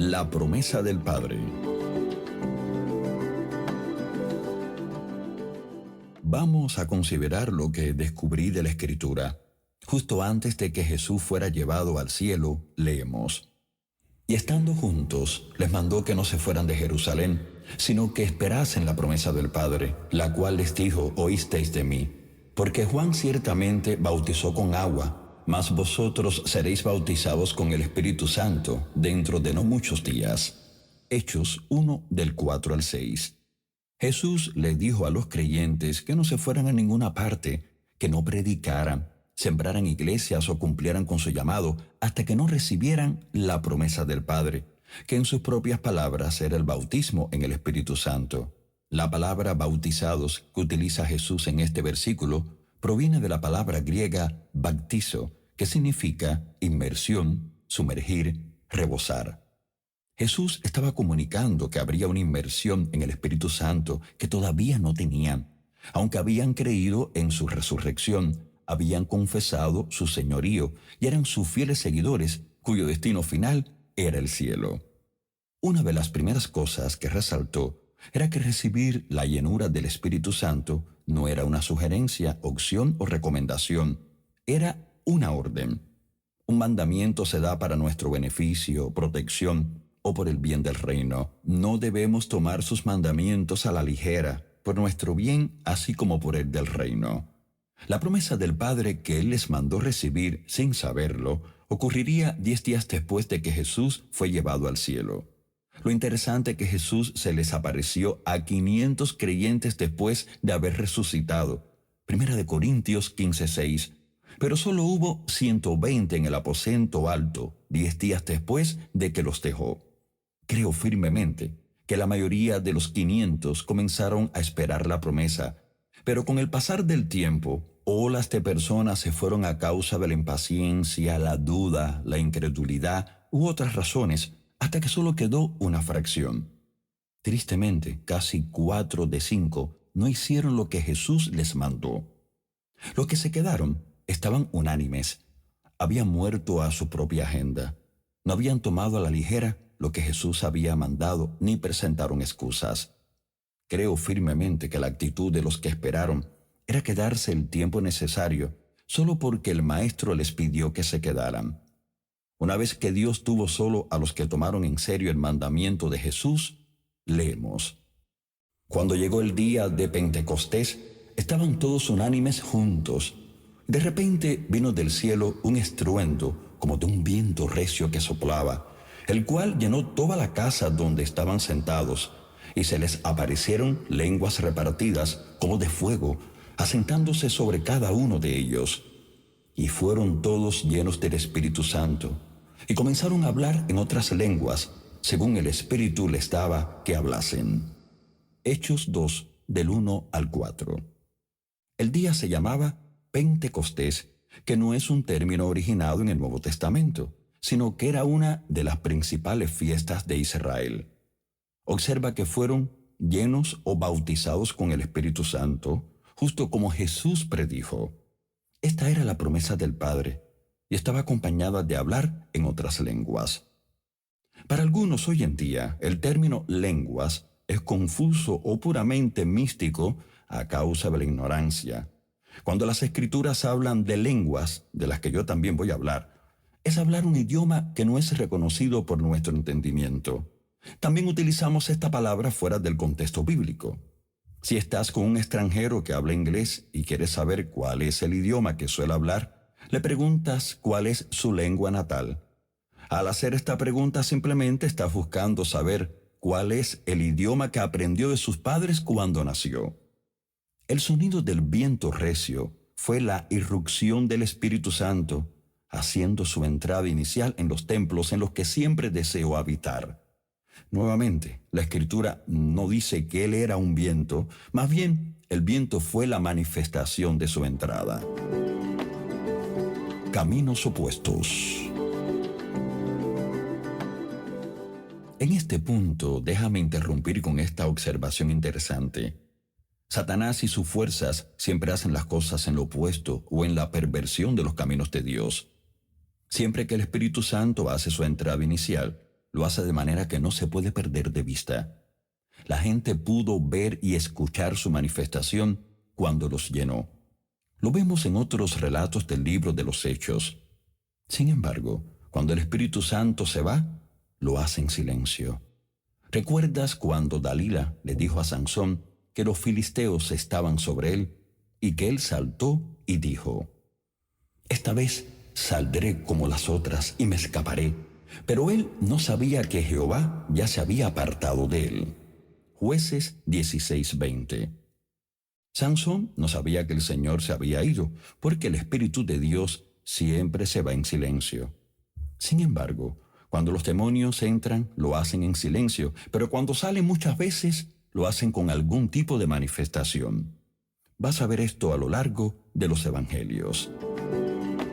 La promesa del Padre. Vamos a considerar lo que descubrí de la Escritura. Justo antes de que Jesús fuera llevado al cielo, leemos: Y estando juntos, les mandó que no se fueran de Jerusalén, sino que esperasen la promesa del Padre, la cual les dijo: Oísteis de mí. Porque Juan ciertamente bautizó con agua, mas vosotros seréis bautizados con el Espíritu Santo dentro de no muchos días. Hechos 1 del 4 al 6. Jesús les dijo a los creyentes que no se fueran a ninguna parte, que no predicaran, sembraran iglesias o cumplieran con su llamado hasta que no recibieran la promesa del Padre, que en sus propias palabras era el bautismo en el Espíritu Santo. La palabra bautizados que utiliza Jesús en este versículo proviene de la palabra griega baptizo, que significa inmersión, sumergir, rebosar. Jesús estaba comunicando que habría una inmersión en el Espíritu Santo que todavía no tenían, aunque habían creído en su resurrección, habían confesado su señorío y eran sus fieles seguidores, cuyo destino final era el cielo. Una de las primeras cosas que resaltó era que recibir la llenura del Espíritu Santo no era una sugerencia, opción o recomendación, era una orden. Un mandamiento se da para nuestro beneficio, protección o por el bien del reino. No debemos tomar sus mandamientos a la ligera, por nuestro bien así como por el del reino. La promesa del Padre que Él les mandó recibir sin saberlo ocurriría 10 días después de que Jesús fue llevado al cielo. Lo interesante es que Jesús se les apareció a 500 creyentes después de haber resucitado. 1 Corintios 15:6. Pero solo hubo 120 en el aposento alto 10 días después de que los dejó. Creo firmemente que la mayoría de los 500 comenzaron a esperar la promesa, pero con el pasar del tiempo, olas de personas se fueron a causa de la impaciencia, la duda, la incredulidad u otras razones, hasta que solo quedó una fracción. Tristemente, casi 4 de 5 no hicieron lo que Jesús les mandó. Los que se quedaron estaban unánimes. Habían muerto a su propia agenda. No habían tomado a la ligera lo que Jesús había mandado, ni presentaron excusas. Creo firmemente que la actitud de los que esperaron era quedarse el tiempo necesario, solo porque el Maestro les pidió que se quedaran. Una vez que Dios tuvo solo a los que tomaron en serio el mandamiento de Jesús, leemos: Cuando llegó el día de Pentecostés, estaban todos unánimes juntos. De repente vino del cielo un estruendo como de un viento recio que soplaba, el cual llenó toda la casa donde estaban sentados, y se les aparecieron lenguas repartidas como de fuego, asentándose sobre cada uno de ellos. Y fueron todos llenos del Espíritu Santo, y comenzaron a hablar en otras lenguas, según el Espíritu les daba que hablasen. Hechos 2, del 1 al 4. El día se llamaba Pentecostés, que no es un término originado en el Nuevo Testamento, sino que era una de las principales fiestas de Israel. Observa que fueron llenos o bautizados con el Espíritu Santo, justo como Jesús predijo. Esta era la promesa del Padre, y estaba acompañada de hablar en otras lenguas. Para algunos hoy en día, el término lenguas es confuso o puramente místico a causa de la ignorancia. Cuando las Escrituras hablan de lenguas, de las que yo también voy a hablar, es hablar un idioma que no es reconocido por nuestro entendimiento. También utilizamos esta palabra fuera del contexto bíblico. Si estás con un extranjero que habla inglés y quieres saber cuál es el idioma que suele hablar, le preguntas cuál es su lengua natal. Al hacer esta pregunta simplemente estás buscando saber cuál es el idioma que aprendió de sus padres cuando nació. El sonido del viento recio fue la irrupción del Espíritu Santo, haciendo su entrada inicial en los templos en los que siempre deseó habitar. Nuevamente, la Escritura no dice que Él era un viento, más bien el viento fue la manifestación de su entrada. Caminos opuestos. En este punto, déjame interrumpir con esta observación interesante. Satanás y sus fuerzas siempre hacen las cosas en lo opuesto o en la perversión de los caminos de Dios. Siempre que el Espíritu Santo hace su entrada inicial, lo hace de manera que no se puede perder de vista. La gente pudo ver y escuchar su manifestación cuando los llenó. Lo vemos en otros relatos del libro de los Hechos. Sin embargo, cuando el Espíritu Santo se va, lo hace en silencio. ¿Recuerdas cuando Dalila le dijo a Sansón que los filisteos estaban sobre él y que él saltó y dijo: «Esta vez saldré como las otras y me escaparé»? Pero él no sabía que Jehová ya se había apartado de él. Jueces 16:20. Sansón no sabía que el Señor se había ido, porque el Espíritu de Dios siempre se va en silencio. Sin embargo, cuando los demonios entran, lo hacen en silencio, pero cuando salen muchas veces, lo hacen con algún tipo de manifestación. Vas a ver esto a lo largo de los evangelios.